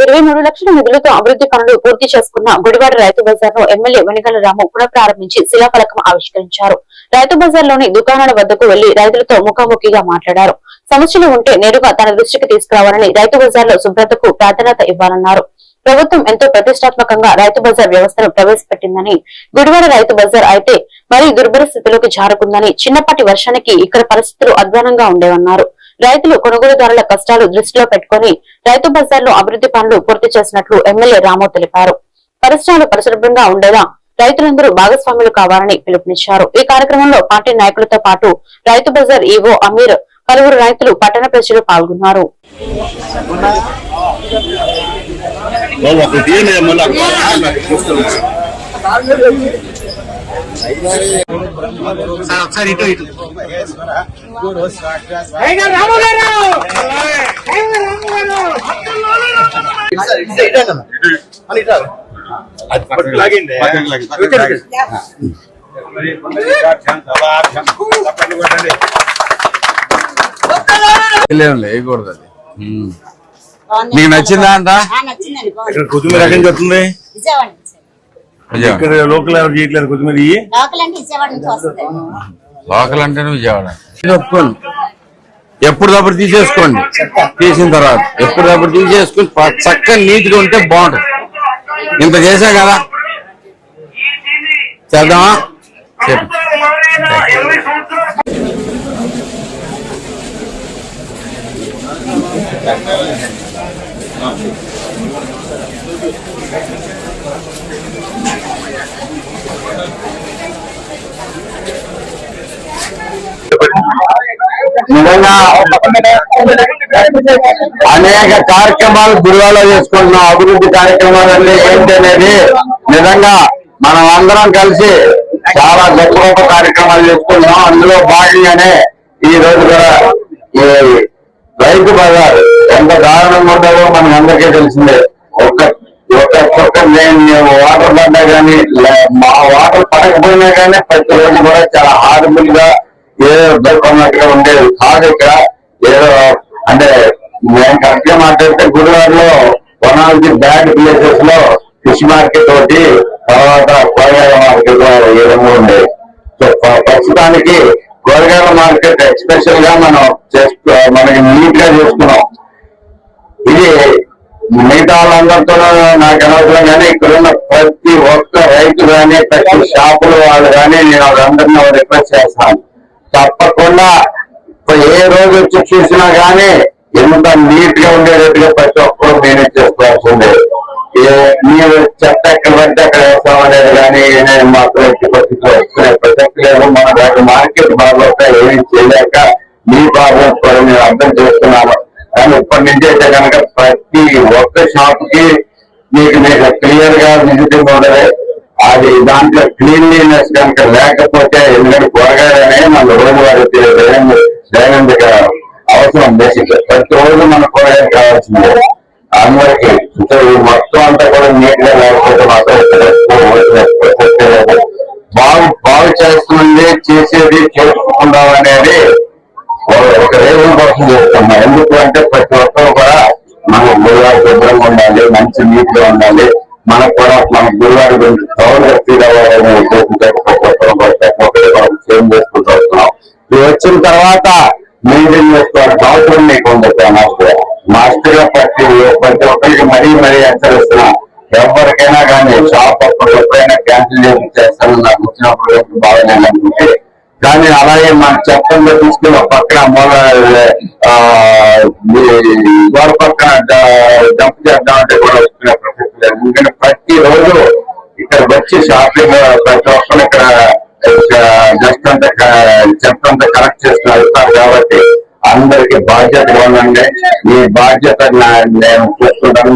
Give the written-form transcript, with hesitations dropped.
23 లక్షల నిధులతో అభివృద్ధి పనులు పూర్తి చేసుకున్న గుడివాడ రైతు బజార్ ను ఎమ్మెల్యే వెనిగళ్ల రాము పునఃప్రారంభించి శిలాఫలకం ఆవిష్కరించారు. రైతు బజార్ లోని దుకాణాల వద్దకు వెళ్లి రైతులతో ముఖాముఖిగా మాట్లాడారు. సమస్యలు ఉంటే నేరుగా తన దృష్టికి తీసుకురావాలని, రైతు బజార్ లో శుభ్రతకు ప్రాధాన్యత ఇవ్వాలన్నారు. ప్రభుత్వం ఎంతో ప్రతిష్టాత్మకంగా రైతు బజార్ వ్యవస్థను ప్రవేశపెట్టిందని, గుడివాడ రైతు బజార్ అయితే మరీ దుర్భర స్థితిలోకి జారుకుందని, చిన్నపాటి వర్షానికి ఇక్కడ పరిస్థితులు అధ్వానంగా ఉండేవన్నారు. రైతులు కొనుగోలుదారుల కష్టాలు దృష్టిలో పెట్టుకుని రైతు బజార్ లో అభివృద్ధి పనులు పూర్తి చేసినట్లు ఎమ్మెల్యే రాము తెలిపారు. పరిశ్రమలు పరిశుభ్రంగా ఉండేలా రైతులందరూ భాగస్వాములు కావాలని పిలుపునిచ్చారు. ఈ కార్యక్రమంలో పార్టీ నాయకులతో పాటు రైతు బజార్ ఈవో అమీర్, పలువురు రైతులు, పట్టణ ప్రజలు పాల్గొన్నారు. వేయకూడదు. అది నీకు నచ్చిందా అంట? కొత్తిమీర ఎక్కడి నుంచి వస్తుంది? ఇక్కడ లోకల్ ఎవరు చేయట్లేదు కొత్తిమీర. లోకల్ అంటే విజయవాడ. ఒప్పుకోండి, ఎప్పటికప్పుడు తీసేసుకోండి. తీసిన తర్వాత ఎప్పటికప్పుడు తీసేసుకుని చక్కగా నీట్గా ఉంటే బాగుంటుంది. ఇంత చేసా కదా, చేద్దామా? చెప్పు. అనేక కార్యక్రమాలు గురువాలో చేసుకుంటున్నాం. అభివృద్ధి కార్యక్రమాలు అంటే ఏంటి అనేది నిజంగా మనం అందరం కలిసి చాలా గొప్ప గొప్ప కార్యక్రమాలు చేసుకుంటున్నాం. అందులో భాగంగానే ఈ రోజు కూడా ఈ రైతు బజార్ ఎంత దారుణంగా ఉంటుందో మనకి అందరికీ తెలిసిందే. ఒక్క నేను వాటర్ పడ్డా కానీ, మా వాటర్ పడకపోయినా కానీ ప్రతి రోజు కూడా చాలా హార్బుల్ గా ఏదో దొరకన్నట్టుగా ఉండేది కాదు. ఇక్కడ ఏదో అంటే నేను కరెక్ట్ గా మాట్లాడితే గుడివాడలో one of the bad places లో ఫిష్ మార్కెట్ ఒకటి, తర్వాత కూరగాయల మార్కెట్ ఏ విధంగా ఉండేది. సో ప్రస్తుతానికి కూరగాయల మార్కెట్ ఎక్స్పెషల్ గా మనకి నీట్ గా చేసుకున్నాం. ఇది మిగతా వాళ్ళందరితో నాకు అనవసరం కానీ ఇక్కడున్న ప్రతి ఒక్క రైతు కానీ, ప్రతి షాపుల వాళ్ళు కానీ నేను వాళ్ళందరినీ రిక్వెస్ట్ చేస్తాను, తప్పకుండా ఏ రోజు వచ్చి చూసినా కానీ ఎంత నీట్ గా ఉండేటట్టుగా ప్రతి ఒక్కరు మేనేజ్ చేసుకోవాల్సిందే. మీరు చెత్త ఎక్కడ పడితే అక్కడ వేస్తాం అనేది కానీ మాత్రం ఎట్టి పరిస్థితులు వస్తున్నాయి. ప్రసక్తి లేదు. మన దాని మార్కెట్ బాగా ఏమీ చేయలేక మీ ప్రాబ్లమ్స్ కూడా మేము అర్థం చేస్తున్నాము. కానీ ఇప్పటి నుంచి అయితే కనుక ప్రతి ఒక్క షాప్ కి మీకు క్లియర్ గా విజిటింగ్ ఉండదు. అది దాంట్లో క్లీన్లీనెస్ కనుక లేకపోతే, ఎందుకంటే కూరగాయలనే మన రోజువారీ దైనందిక అవసరం. బేసిక్ ప్రతి రోజు మన కూరగాయలు కావాల్సిందే అందరికీ. మొత్తం అంతా కూడా నీట్ గా లేకపోతే మాత్రం బాగు చేస్తుంది, చేసేది చేసుకుందాం అనేది ఒక రీజన్ కోసం చేస్తున్నాం. ఎందుకు అంటే ప్రతి ఒక్కరు కూడా మన గురువారి శుభ్రంగా ఉండాలి, మంచి నీట్ గా ఉండాలి, మనకు కూడా మన గురువారి గురించి గౌరవ ఫీల్ అవ్వాలనే ఉద్దేశంతో ప్రతి ఒక్కరు కూడా చేంజ్ చేసుకుంటూ వస్తున్నాం. ఇది వచ్చిన తర్వాత మెయింటైన్ చేసుకోవాల్సిన అవసరం మీకు ఉంది. మాస్టర్ గా ప్రతి ఒక్కరికి మరీ హెచ్చరిస్తున్నాం. ఎవరికైనా కానీ షాప్ ఎప్పుడైనా క్యాన్సిల్ చేస్తాను నాకు వచ్చినప్పుడు బాగాలేదు అనుకుంటే, కానీ అలాగే మన చెత్తలో తీసుకుని ఒక పక్కన గోడ పక్కన డంప్ చేద్దామంటే కూడా వస్తున్న ప్రసక్తి లేదు. ఎందుకంటే ప్రతి రోజు ఇక్కడ వచ్చి షాపింగ్ ప్రతి ఒక్కరు ఇక్కడ జస్ట్ అంతా చెత్త అంతా కలెక్ట్ చేసుకుని వెళ్తారు. కాబట్టి అందరికి బాధ్యత ఉందండి. ఈ బాధ్యత నేను చూసుకుంటాను.